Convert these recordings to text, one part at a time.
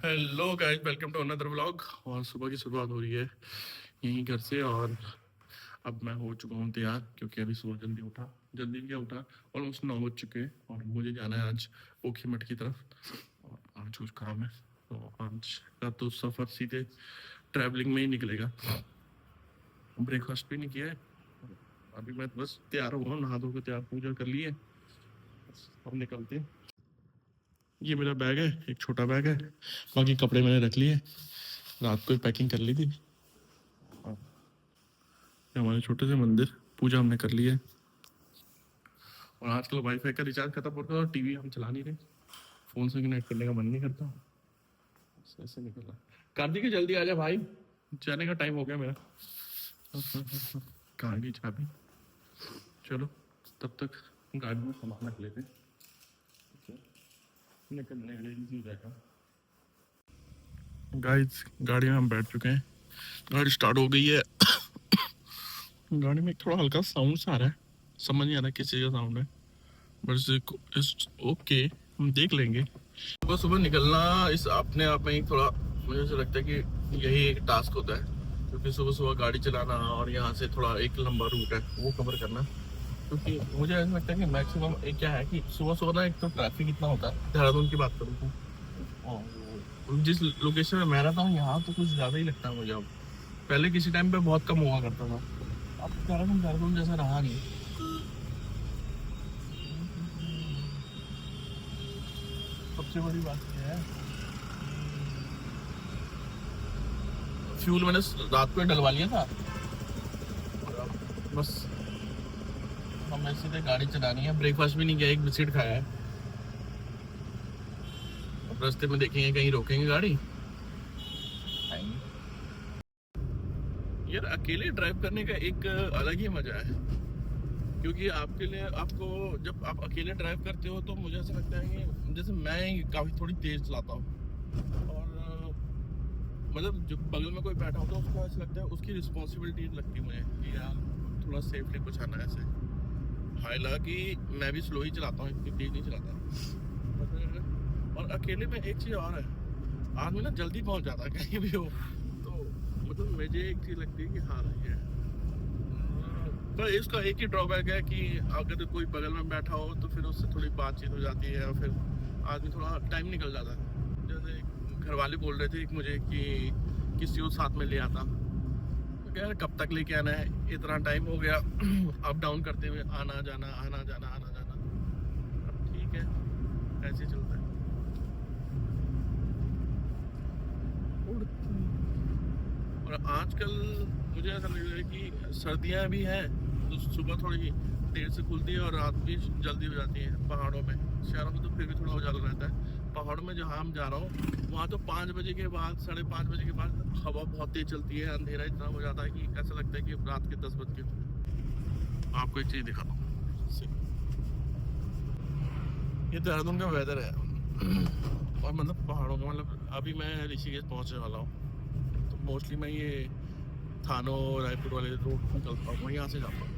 Hello guys, welcome to another vlog. और सुबह की शुरुआत हो रही है यहीं घर से। और अब मैं हो चुका हूँ तैयार, क्योंकि अभी सुबह जल्दी क्या उठा। ऑलमोस्ट 9 बज चुके हैं और मुझे जाना है आज ओखी मठ की तरफ। और आज कुछ काम है, तो आज का तो सफ़र सीधे ट्रैवलिंग में ही निकलेगा। ब्रेकफास्ट भी नहीं किया है, अभी मैं बस तैयार हुआ हूँ, नहा धो के तैयार पूजा कर लिए। बस अब निकलते हैं। ये मेरा बैग है, एक छोटा बैग है, बाकी कपड़े मैंने रख लिए, रात को ही पैकिंग कर ली थी। और ये हमारे छोटे से मंदिर, पूजा हमने कर ली है। और आजकल वाईफाई का रिचार्ज खत्म होता है और टीवी हम चला नहीं रहे, फोन से कनेक्ट करने का मन नहीं करता। बस ऐसे निकल रहा। कार्तिक जल्दी आ जा भाई, जाने का टाइम हो गया मेरा। कहाँ गई चाबी? चलो तब तक गाड़ी में सामान रख लेते हैं, निकलने के लिए इजी रहेगा। गाइस, गाड़ी में हम बैठ चुके हैं, गाड़ी स्टार्ट हो गई है। गाड़ी में थोड़ा हल्का साउंड सा आ रहा है, समझ नहीं आ रहा किस चीज़ का साउंड है, बस इट्स ओके, हम देख लेंगे। सुबह सुबह निकलना इस अपने आप में ही थोड़ा, मुझे ऐसा लगता है कि यही एक टास्क होता है, क्योंकि सुबह सुबह गाड़ी चलाना और यहाँ से थोड़ा एक लंबा रूट है वो कवर करना। क्योंकि मुझे ऐसा लगता है कि मैक्सिमम एक क्या है कि सुबह सुबह ना, एक तो ट्रैफिक इतना होता है। देहरादून की बात करूँ तो, और जिस लोकेशन में मैं रहता हूँ यहाँ तो कुछ ज़्यादा ही लगता है मुझे। अब पहले किसी टाइम पे बहुत कम हुआ करता था, अब देहरादून देहरादून जैसा रहा नहीं। सबसे बड़ी बात यह है, फ्यूल मैंने रात को ही डलवा लिया था। और अब बस हमें सीधे गाड़ी चलानी है। ब्रेकफास्ट भी नहीं किया, एक बिस्किट खाया है। अब रास्ते में देखेंगे कहीं रोकेंगे गाड़ी, आएंगे। यार अकेले ड्राइव करने का एक अलग ही मजा है, क्योंकि आपके लिए आपको, जब आप अकेले ड्राइव करते हो तो मुझे ऐसा लगता है कि जैसे मैं काफ़ी थोड़ी तेज चलाता हूँ। और मतलब जब बगल में कोई बैठा होता है उसको ऐसा लगता है, उसकी रिस्पॉन्सिबिलिटी लगती है मुझे कि यार थोड़ा सेफली पहुँचाना है ऐसे। हालांकि मैं भी स्लो ही चलाता हूँ, इतनी तेज नहीं चलाता। और अकेले में एक चीज़ और है, आदमी ना जल्दी पहुँच जाता है कहीं भी हो। तो मतलब मुझे एक चीज़ लगती है कि हाँ ये, पर इसका एक ही ड्रॉबैक है कि अगर कोई बगल में बैठा हो तो फिर उससे थोड़ी बातचीत हो जाती है और फिर आदमी थोड़ा टाइम निकल जाता है। जैसे घर वाले बोल रहे थे मुझे कि किसी को साथ में ले आता, तो यार कब तक लेके आना है, इतना टाइम हो गया अप डाउन करते हुए, आना जाना आना जाना आना जाना। अब ठीक है, ऐसे चलता है। और आजकल मुझे ऐसा लग रहा है कि सर्दियाँ भी हैं तो सुबह थोड़ी देर से खुलती है और रात भी जल्दी हो जाती है पहाड़ों में। शहरों में तो फिर भी थोड़ा उजाला रहता है, पहाड़ों में जहाँ हम जा रहा हूँ वहाँ तो 5 बजे के बाद, 5:30 बजे के बाद हवा बहुत तेज चलती है, अंधेरा इतना हो जाता है कि ऐसा लगता है कि रात के 10 बज के। आपको एक चीज़ दिखाता हूँ, ये देहरादून का वेदर है। और मतलब पहाड़ों का, मतलब अभी मैं ऋषिकेश पहुँचने वाला हूँ, तो मोस्टली मैं ये थानो रायपुर वाले रोड निकलता हूँ, यहाँ से जाता हूँ।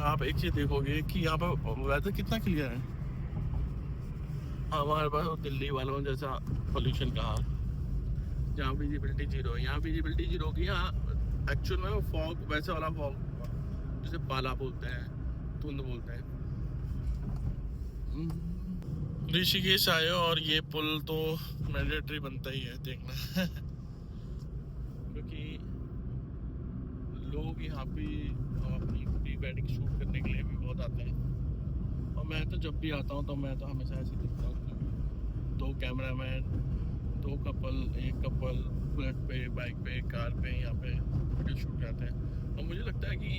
आप एक चीज़ देखोगे कि यहाँ पर वेदर कितना क्लियर है। हमारे पास दिल्ली वालों जैसा पोल्यूशन कहाँ, जहाँ विजिबिलिटी जीरो है, यहाँ विजिबिलिटी जीरो होगी। यहाँ एक्चुअल में वो फॉग, वैसे वाला फॉग जिसे पाला बोलते हैं, धुंध बोलते हैं। ऋषिकेश आए और ये पुल तो मैंडेटरी बनता ही है देखना। क्योंकि लोग यहाँ पे अपनी प्री वेडिंग शूट करने के लिए भी बहुत आते हैं। और मैं तो जब भी आता हूँ तो मैं तो हमेशा ऐसे दिखता हूँ, 2 कैमरामैन, 2 कपल, एक कपल बुलेट पे, बाइक पे, कार पे यहाँ पे वीडियो शूट करते हैं। और मुझे लगता है कि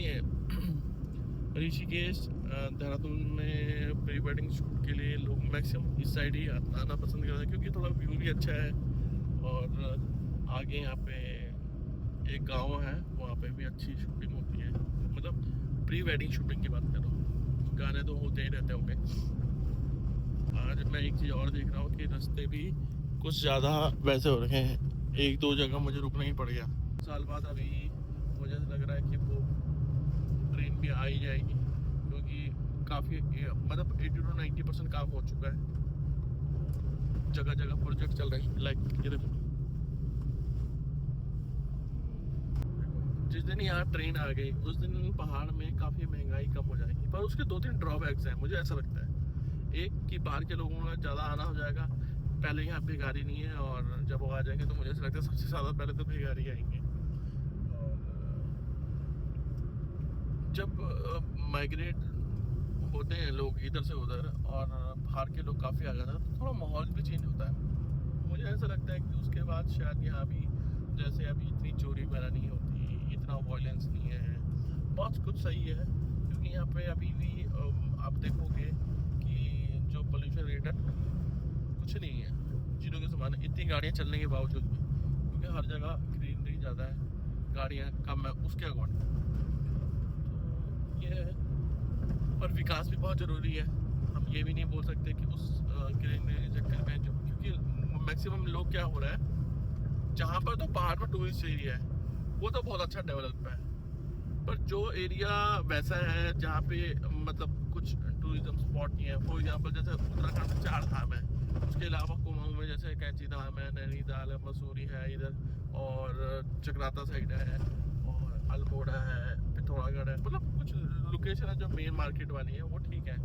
ऋषिकेश देहरादून में प्री वेडिंग शूट के लिए लोग मैक्सिमम इस साइड ही आना पसंद करते हैं, क्योंकि थोड़ा व्यू भी अच्छा है। और आगे यहाँ पे एक गांव है, वहाँ पे भी अच्छी शूटिंग होती है। मतलब प्री वेडिंग शूटिंग की बात कर रहा हूँ, गाने तो होते ही रहते होंगे। आज मैं एक चीज़ और देख रहा हूँ कि रास्ते भी कुछ ज़्यादा वैसे हो रखे हैं, 1-2 जगह मुझे रुकना ही पड़ गया। साल बाद अभी मुझे लग रहा है कि वो ट्रेन भी आ ही जाएगी, क्योंकि काफ़ी मतलब 80 to 90% काम हो चुका है। जगह जगह प्रोजेक्ट चल रहे हैं। लाइक ये देखो, जिस दिन यहाँ ट्रेन आ गई उस दिन पहाड़ में काफ़ी महंगाई कम हो जाएगी, पर उसके 2-3 ड्रॉबैक्स हैं मुझे ऐसा लगता है। एक कि बाहर के लोगों का ज़्यादा आना हो जाएगा, पहले यहाँ भिखारी नहीं है, और जब वो आ जाएंगे तो मुझे ऐसा लगता है सबसे ज़्यादा पहले तो भिखारी आएंगे। और जब माइग्रेट होते हैं लोग इधर से उधर और बाहर के लोग काफ़ी आ जाते हैं तो थोड़ा माहौल भी चेंज होता है। मुझे ऐसा लगता है कि उसके बाद शायद यहाँ भी जैसे अभी इतनी चोरी वगैरह नहीं होती, इतना वायलेंस नहीं है, बहुत कुछ सही है। क्योंकि यहाँ पे अभी भी आप देखोगे कि जो पोल्यूशन रेट है कुछ नहीं है, जीरो के समान है, इतनी गाड़ियाँ चलने के बावजूद भी, क्योंकि हर जगह ग्रीनरी ज़्यादा है, गाड़ियाँ कम है उसके अकॉर्डिंग। तो ये है, पर विकास भी बहुत ज़रूरी है। हम ये भी नहीं बोल सकते कि उस ग्रीनरी चक्कर में जो, क्योंकि मैक्सिमम लोग क्या हो रहा है, जहाँ पर तो पहाड़ पर टूरिस्ट एरिया है वो तो बहुत अच्छा डेवलप है, पर जो एरिया वैसा है जहाँ पे मतलब कुछ टूरिज्म स्पॉट नहीं है, फॉर एग्जांपल जैसे उत्तराखंड में 4 धाम है, उसके अलावा कुमाऊं में जैसे कैंची धाम है, नैनीताल है, मसूरी है इधर, और चक्राता साइड है, और अल्मोड़ा है, पिथौरागढ़ है, मतलब कुछ लोकेशन है जो मेन मार्केट वाली है वो ठीक है।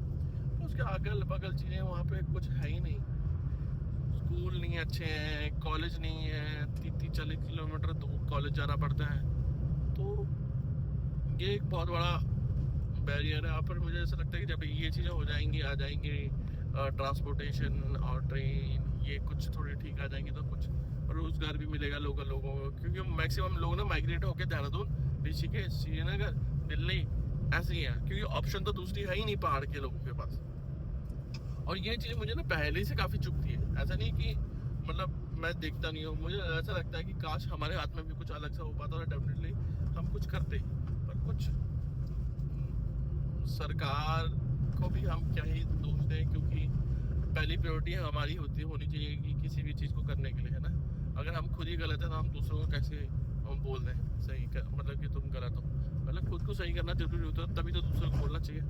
उसके अगल बगल चीज़ें वहाँ पे कुछ है ही नहीं, स्कूल नहीं अच्छे हैं, कॉलेज नहीं है, 30-40 किलोमीटर दूर कॉलेज जाना पड़ता है। तो ये एक बहुत बड़ा बैरियर है। यहाँ पर मुझे ऐसा लगता है कि जब ये चीज़ें हो जाएंगी, आ जाएंगी ट्रांसपोर्टेशन और ट्रेन ये कुछ थोड़ी ठीक आ जाएंगी तो कुछ रोजगार भी मिलेगा लोकल लोगों को, क्योंकि मैक्सिमम लोग ना माइग्रेट होकर देहरादून, ऋषिकेश, श्रीनगर, दिल्ली ऐसे ही है, क्योंकि ऑप्शन तो दूसरी है ही नहीं पहाड़ के लोगों के पास। और ये चीज़ मुझे ना पहले से काफ़ी चुभती है, ऐसा नहीं कि मतलब मैं देखता नहीं हूँ, मुझे ऐसा लगता है कि काश हमारे हाथ में भी कुछ अलग सा हो पाता और डेफिनेटली हम कुछ करते, पर कुछ सरकार को भी हम क्या ही दोष दें, क्योंकि पहली प्रायोरिटी हमारी होनी चाहिए कि किसी भी चीज़ को करने के लिए, है ना। अगर हम खुद ही गलत है तो हम दूसरों को कैसे हम बोल दें सही कर, मतलब कि तुम गलत हो, मतलब खुद को सही करना जरूरी होता है, तभी तो दूसरों को बोलना चाहिए।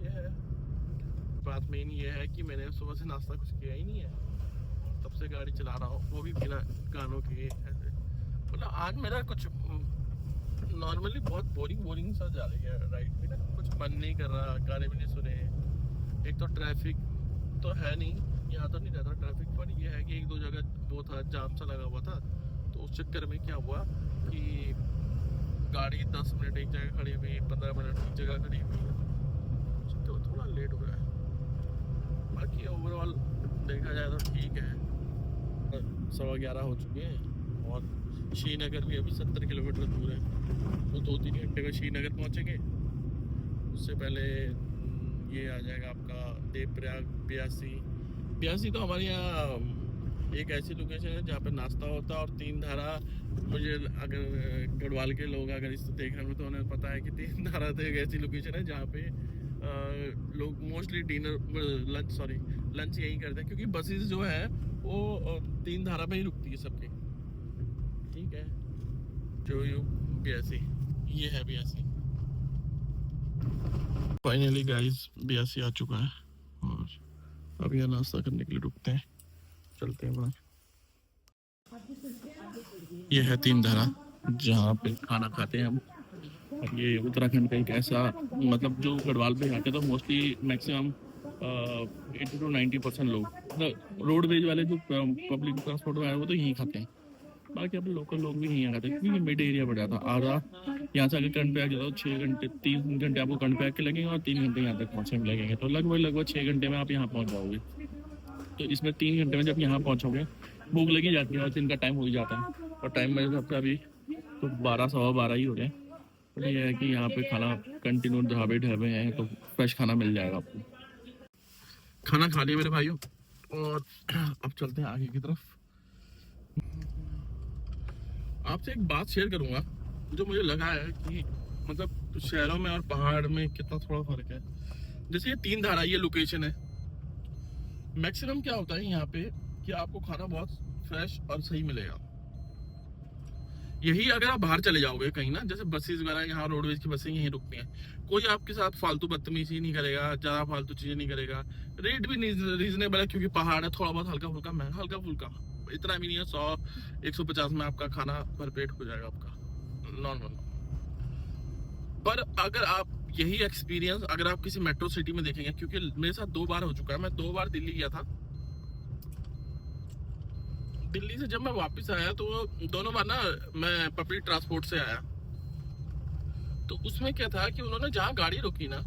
ये है बात, मेन ये है कि मैंने सुबह से नाश्ता कुछ किया ही नहीं है, तब से गाड़ी चला रहा हूँ, वो भी बिना गानों के ऐसे। मतलब आज मेरा कुछ नॉर्मली बहुत बोरिंग सा जा रही है राइड में ना, कुछ मन नहीं कर रहा, गाने भी नहीं सुने। एक तो ट्रैफिक तो है नहीं, यहाँ तो नहीं रहता ट्रैफिक, पर ये है कि 1-2 जगह वो था, जाम सा लगा हुआ था, तो उस चक्कर में क्या हुआ कि गाड़ी 10 मिनट एक जगह खड़ी हुई, 15 मिनट एक जगह खड़ी हुई, तो थोड़ा लेट हो गया है। बाकी ओवरऑल देखा जाए तो ठीक है, 11:15 हो चुके हैं, और श्रीनगर भी अभी 70 किलोमीटर दूर है, तो 2-3 घंटे में श्रीनगर पहुँचेंगे। उससे पहले ये आ जाएगा आपका देवप्रयाग, ब्यासी तो हमारे यहाँ एक ऐसी लोकेशन है जहाँ पे नाश्ता होता है, और 3 धारा, मुझे अगर गढ़वाल के लोग अगर इसको देख रहे हो तो उन्हें पता है कि 3 धारा तो एक ऐसी लोकेशन है जहाँ पे लोग मोस्टली लंच यही करते हैं, क्योंकि बसेस जो है वो 3 धारा में ही रुकती है सबकी, ठीक है। जो ब्यासी, ये है ब्यासी। फाइनली गाइस ब्यासी आ चुका है, और अब यहाँ नाश्ता करने के लिए रुकते हैं, चलते हैं बड़ा। ये है 3 धारा जहाँ पे खाना खाते हैं हम, और ये उत्तराखंड का एक ऐसा, मतलब जो गढ़वाल पे आते हैं तो मोस्टली मैक्सिमम 80 to 90% लोग, मतलब रोडवेज वाले जो पब्लिक ट्रांसपोर्ट वाले वो तो यहीं खाते हैं, बाकी अब लोकल लोग भी यहीं खाते हैं, क्योंकि मिड एरिया पड़ जाता है। आधा यहाँ से अगर कर्णप्रयाग जाओ 6 घंटे, 3 घंटे आपको कर्णप्रयाग के लगेंगे, और 3 घंटे यहाँ तक पहुँचने में लगेंगे, तो लगभग 6 घंटे में आप यहाँ पहुँच जाओगे। तो इसमें 3 घंटे में जब यहाँ पहुँचोगे भूख लगी जाती है, और दिन का टाइम हो ही जाता है, और टाइम मेरे हिसाब से अभी तो 12-12:15 ही हो रहे हैं। तो ये है कि यहाँ पे खाना कंटिन्यू ढाबे हैं, तो फ्रेश खाना मिल जाएगा आपको। खाना खा लिया मेरे भाइयों, और अब चलते हैं आगे की तरफ। आपसे एक बात शेयर करूंगा जो मुझे लगा है कि मतलब शहरों में और पहाड़ में कितना थोड़ा फर्क है। जैसे ये 3 धारा ये लोकेशन है, मैक्सिमम क्या होता है यहाँ पे कि आपको खाना बहुत फ्रेश और सही मिलेगा। यही अगर आप बाहर चले जाओगे कहीं ना, जैसे बसेस वगैरह, यहाँ रोडवेज की बसें यहीं रुकती हैं, कोई आपके साथ फालतू बदतमीजी नहीं करेगा, ज़्यादा फालतू चीज़ें नहीं करेगा। रेट भी रीजनेबल है, क्योंकि पहाड़ है, थोड़ा बहुत हल्का फुल्का महंगा, हल्का फुल्का, इतना भी नहीं है। 100 150 में आपका खाना भरपेट हो जाएगा आपका, नॉर्मल। पर अगर आप यही एक्सपीरियंस अगर आप किसी मेट्रो सिटी में देखेंगे, क्योंकि मेरे साथ 2 बार हो चुका है, मैं 2 बार दिल्ली गया था। दिल्ली से जब मैं वापस आया तो दोनों बार ना मैं पब्लिक ट्रांसपोर्ट से आया। तो उसमें क्या था कि उन्होंने जहाँ गाड़ी रोकी ना,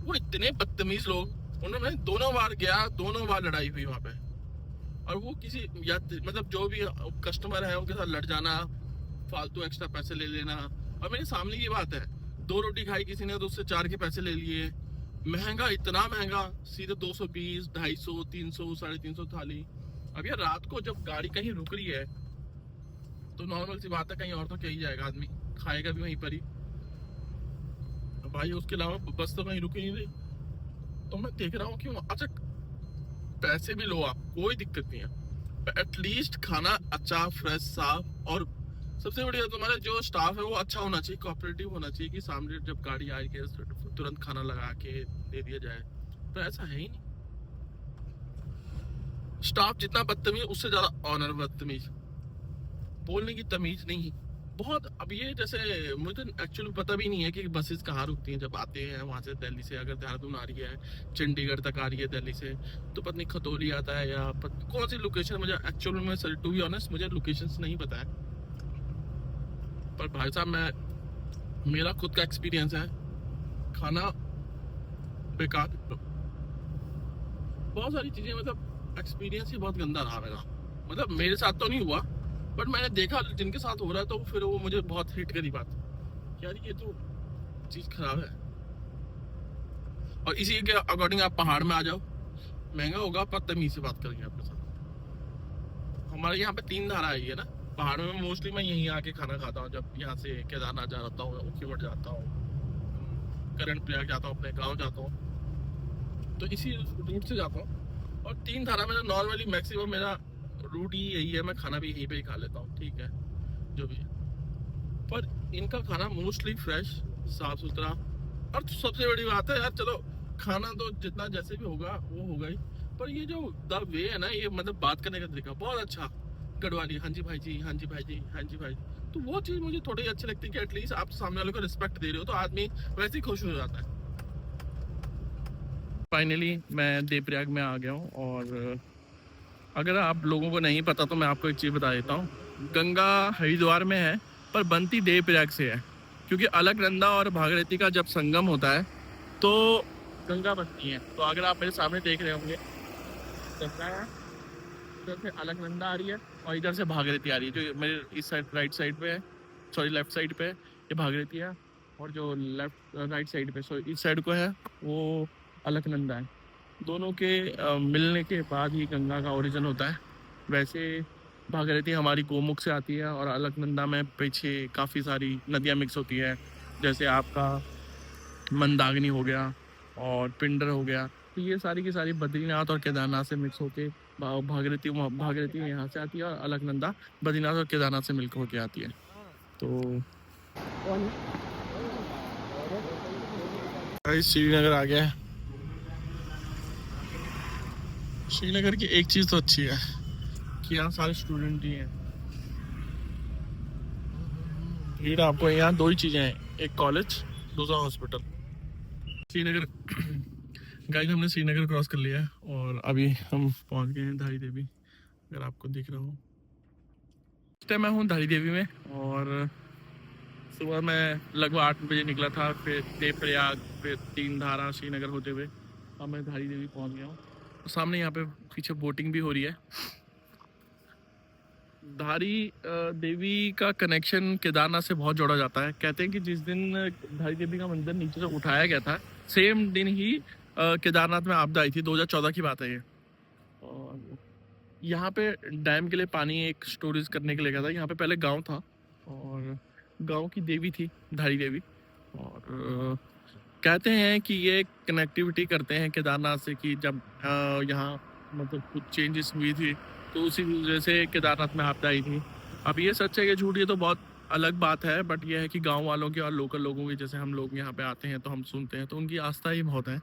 वो इतने बदतमीज लोग, उन्होंने दोनों बार गया, दोनों बार लड़ाई हुई वहां पे। और वो किसी मतलब जो भी कस्टमर है उनके साथ लड़ जाना, फालतू एक्स्ट्रा पैसे ले लेना। और मेरे सामने की बात है, 2 रोटी खाई किसी ने तो उससे 4 के पैसे ले लिए। महंगा, इतना महंगा, सीधे 220, 250, 300, 350 थाली। अब यार रात को जब गाड़ी कहीं रुक रही है तो नॉर्मल सी बात है, कहीं और तो क्या ही जाएगा आदमी, खाएगा भी वहीं पर ही भाई। उसके अलावा बस तो कहीं रुक ही नहीं रही। तो मैं देख रहा हूँ कि अच्छा, पैसे भी लो आप, कोई दिक्कत नहीं है, एटलीस्ट खाना अच्छा, फ्रेश, साफ। और सबसे बड़ी बात, तुम्हारा जो स्टाफ है वो अच्छा होना चाहिए, कोऑपरेटिव होना चाहिए, कि सामने जब गाड़ी आएगी तुरंत खाना लगा के दे दिया जाए। तो ऐसा है ही नहीं। स्टाफ जितना बदतमीज, उससे ज्यादा ऑनर बदतमीज, बोलने की तमीज नहीं बहुत। अब ये जैसे मुझे तो एक्चुअली पता भी नहीं है कि बसेस कहाँ रुकती हैं जब आते हैं वहाँ से, दिल्ली से अगर देहरादून आ रही है, चंडीगढ़ तक आ रही है दिल्ली से, तो पता नहीं खतौली आता है या कौन सी लोकेशन, मुझे एक्चुअल में सर टू बी ऑनेस्ट मुझे लोकेशंस नहीं पता है। पर भाई साहब, मेरा खुद का एक्सपीरियंस है, खाना बेकार, बहुत सारी चीजें, मतलब एक्सपीरियंस ही बहुत गंदा रहा मेरा। मतलब मेरे साथ तो नहीं हुआ, बट मैंने देखा जिनके साथ हो रहा है, तो फिर वो मुझे बहुत हिट करी बात, यार ये तो चीज खराब है। और इसी के अकॉर्डिंग आप पहाड़ में आ जाओ, महंगा होगा पर तमीज से बात करेंगे आपके साथ। हमारे यहाँ पे 3 धारा आई है ना पहाड़ में, मोस्टली मैं यहीं आके खाना खाता हूँ, जब यहाँ से केदारनाथ जाता हूँ, ऊखीमठ जाता हूँ, करण प्रयाग जाता हूँ, अपने गाँव जाता हूँ, तो इसी रूट से जाता हूँ। और 3 धारा में नॉर्मली मैक्सिमम मेरा रूट ही यही है, मैं खाना भी यहीं पे ही खा लेता हूँ, ठीक है जो भी है। पर इनका खाना मोस्टली फ्रेश, साफ सुथरा। और सबसे बड़ी बात है यार, चलो खाना तो जितना जैसे भी होगा वो होगा ही, पर ये जो द वे है ना, ये मतलब बात करने का तरीका बहुत अच्छा, गढ़वाली, हाँ जी भाई जी, हाँ जी भाई जी, हाँ जी भाई। तो वो चीज़ मुझे थोड़ी अच्छी लगती है कि एटलीस्ट आप सामने वाले को रिस्पेक्ट दे रहे हो तो आदमी वैसे ही खुश हो जाता है। फाइनली मैं देवप्रयाग में आ गया हूँ, और अगर आप लोगों को नहीं पता तो मैं आपको एक चीज़ बता देता हूँ। गंगा हरिद्वार में है, पर बनती देवप्रयाग से है, क्योंकि अलकनंदा और भागीरथी का जब संगम होता है तो गंगा बनती है। तो अगर आप मेरे सामने देख रहे होंगे, गंगा है, इधर से अलकनंदा आ रही है और इधर से भागीरथी आ रही है, जो मेरे इस साइड राइट साइड पे है, सॉरी लेफ्ट साइड पे ये भागीरथी है, और जो लेफ्ट राइट साइड पे, सॉरी इस साइड को है, वो अलकनंदा है। दोनों के मिलने के बाद ही गंगा का ओरिजिन होता है। वैसे भागीरथी हमारी गोमुख से आती है, और अलकनंदा में पीछे काफ़ी सारी नदियाँ मिक्स होती है, जैसे आपका मंदाकिनी हो गया और पिंडर हो गया। तो ये सारी की सारी बद्रीनाथ और केदारनाथ से मिक्स होके भागीरथी यहाँ से आती है, और अलकनंदा बद्रीनाथ और केदारनाथ से मिलकर होके आती है। तो श्रीनगर आ गया है। श्रीनगर की एक चीज़ तो अच्छी है कि यहाँ सारे स्टूडेंट ही हैं। भीड़ आपको यहाँ 2 ही चीज़ें हैं, एक कॉलेज, दूसरा हॉस्पिटल। श्रीनगर गाइस, हमने श्रीनगर क्रॉस कर लिया है और अभी हम पहुँच गए हैं धारी देवी, अगर आपको दिख रहा हो। इस टाइम मैं हूँ धारी देवी में, और सुबह मैं लगभग 8 बजे निकला था, फिर देवप्रयाग, फिर 3 धारा श्रीनगर होते हुए अब मैं धारी देवी पहुँच गया हूँ। तो सामने यहाँ पे पीछे बोटिंग भी हो रही है। धारी देवी का कनेक्शन केदारनाथ से बहुत जोड़ा जाता है। कहते हैं कि जिस दिन धारी देवी का मंदिर नीचे से उठाया गया था, सेम दिन ही केदारनाथ में आपदा आई थी, 2014 की बात है ये। और यहाँ पे डैम के लिए पानी एक स्टोरेज करने के लिए गया था। यहाँ पे पहले गांव था, और गांव की देवी थी धारी देवी, और कहते हैं कि ये कनेक्टिविटी करते हैं केदारनाथ से, कि जब यहाँ मतलब कुछ चेंजेस हुई थी तो उसी वजह से केदारनाथ में आपदा आई थी। अब ये सच है कि झूठ, ये तो बहुत अलग बात है, बट यह है कि गांव वालों की और लोकल लोगों की, जैसे हम लोग यहाँ पे आते हैं तो हम सुनते हैं, तो उनकी आस्था ही बहुत है।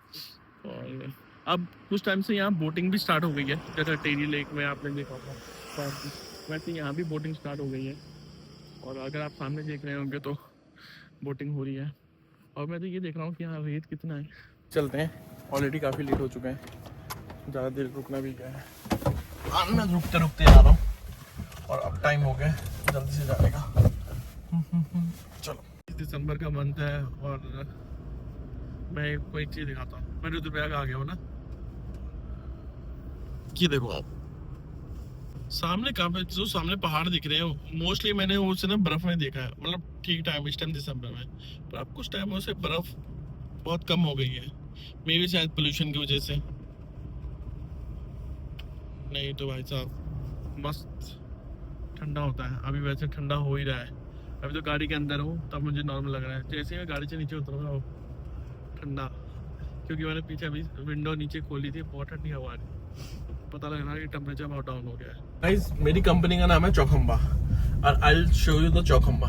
और अब कुछ टाइम से यहाँ बोटिंग भी स्टार्ट हो गई है, जैसे टेरी लेक में आपने देखा होगा, वैसे यहाँ भी बोटिंग स्टार्ट हो गई है। और अगर आप सामने देख रहे होंगे तो बोटिंग हो रही है। और मैं तो ये देख रहा हूँ कि यहाँ रेत कितना है। चलते हैं, ऑलरेडी काफ़ी लेट हो चुके हैं, ज़्यादा देर रुकना भी क्या है। मैं रुकते रुकते आ रहा हूँ और अब टाइम हो गया जल्दी से जाने का। चलो, दिसंबर का मंथ है और मैं कोई चीज़ दिखाता हूँ। मैं रुद्रप्रयाग आ गया हूँ ना, ये देखो आप सामने, काफी जो सामने पहाड़ दिख रहे हैं, मोस्टली मैंने उसे ना बर्फ में देखा है, मतलब ठीक टाइम, इस टाइम दिसंबर में। पर अब कुछ टाइम से बर्फ बहुत कम हो गई है, मे भी शायद पोल्यूशन की वजह से। नहीं तो भाई साहब मस्त ठंडा होता है। अभी वैसे ठंडा हो ही रहा है, अभी तो गाड़ी के अंदर हूँ तब मुझे नॉर्मल लग रहा है। जैसे मैं गाड़ी से नीचे उतरूंगा ठंडा, क्योंकि मैंने पीछे अभी विंडो नीचे खोली थी, बहुत ठंडी हवा आ रही, पता लग रहा है कि टेम्परेचर बहुत डाउन हो गया है। गाइस, मेरी कंपनी का नाम है चौखंबा और I will show you the Chaukhamba.